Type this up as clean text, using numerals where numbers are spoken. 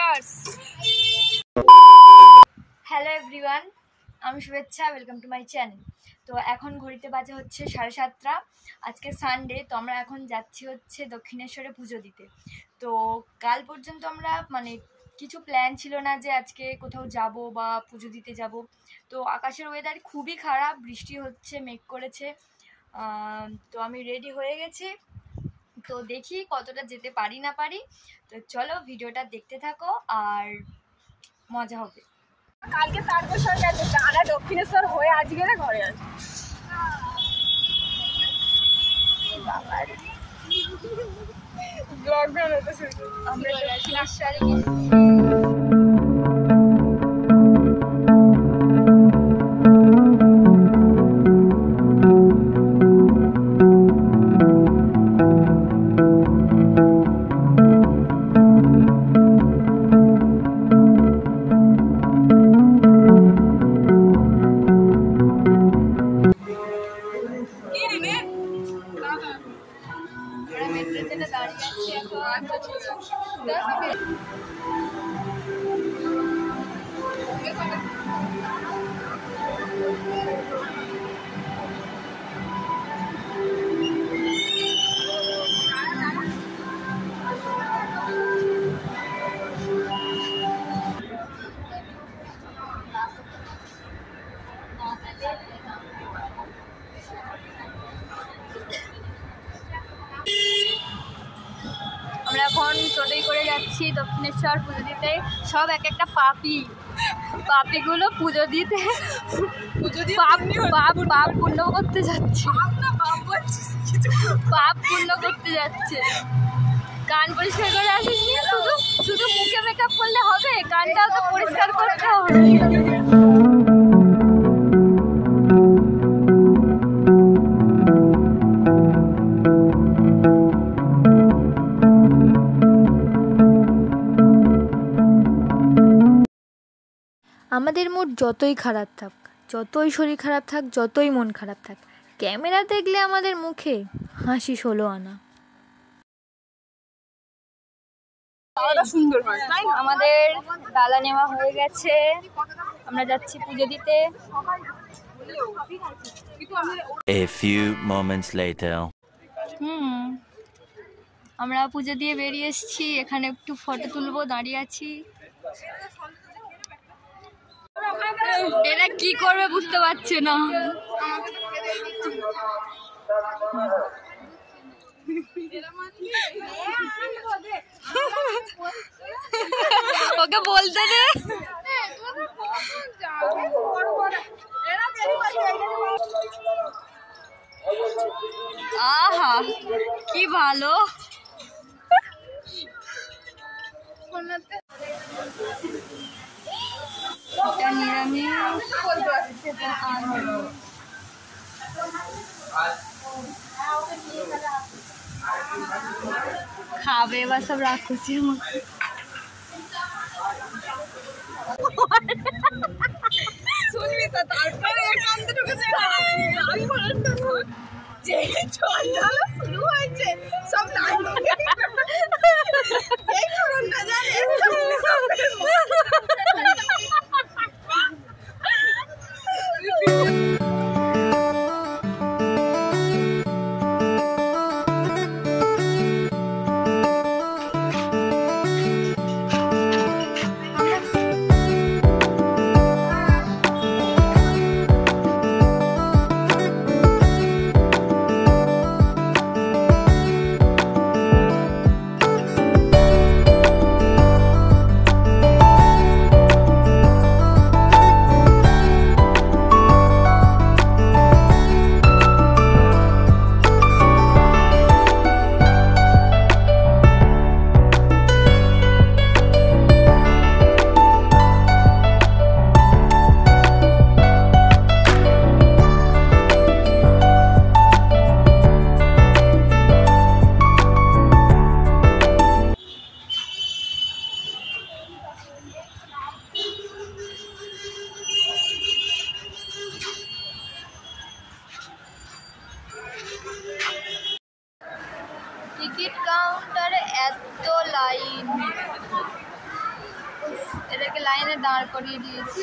Viewers, hello everyone, আমি শুভেচ্ছা। Welcome to my channel. তো এখন ঘড়িতে বাজে হচ্ছে 7:30। আজকে সানডে, তো আমরা এখন যাচ্ছি হচ্ছে দক্ষিণেশ্বরে পুজো দিতে। তো কাল পর্যন্ত আমরা কিছু প্ল্যান ছিল না যে আজকে কোথাও যাব বা পুজো দিতে যাব। তো আকাশের ওয়েদার খুবই খারাপ, বৃষ্টি হচ্ছে, মেঘ করেছে। তো আমি রেডি হয়ে গেছি, তো দেখি কতটা যেতে পারি না পারি। তো চলো ভিডিওটা দেখতে থাকো, আর মজা হবে। কালকে তারকেশ্বর গেছে, আমরা দক্ষিণেশ্বর হয়ে আজকে না ঘরে আসি। ব্লগ বানাতে শুরু আমরা দক্ষিণেশ্বরে গেছি। আমরা এখন টোটোই করে যাচ্ছি দক্ষিণেশ্বর পুজো দিতে। সব এক একটা পাপিগুলো পুজো দিতে পাপ পূর্ণ করতে যাচ্ছে, পাপ পূর্ণ করতে যাচ্ছে। কান পরিষ্কার করে আসিস নি? শুধু মুখে মেকআপ করলে হবে? কানটাও তো পরিষ্কার করতে হবে। আমাদের মুড যতই খারাপ থাক, যতই শরীর খারাপ থাক, যতই মন খারাপ থাক, ক্যামেরা দেখলে আমাদের মুখে হাসি 16 আনা। সুন্দর হয়। আমাদের ডালা নেওয়া হয়ে গেছে, আমরা যাচ্ছি পুজো দিতে। A few moments later. আমরা পুজো দিয়ে বেরিয়ে এসেছি, এখানে একটু ফটো তুলবো, দাঁড়িয়ে আছি। এরা কি করবে বুঝতে পারছে না। ওকে বলতে দে। আহা কি ভালো। খাবে এবার সব রাগ করছি আমাকে। শুনবি তো, তারপরে একান্তে ঢুকেছে। যে চল শুরু হয়েছে সব এই করুন না জানে। টিকিট কাউন্টারে এত লাইন, লাইনে দাঁড় করিয়ে দিয়েছি।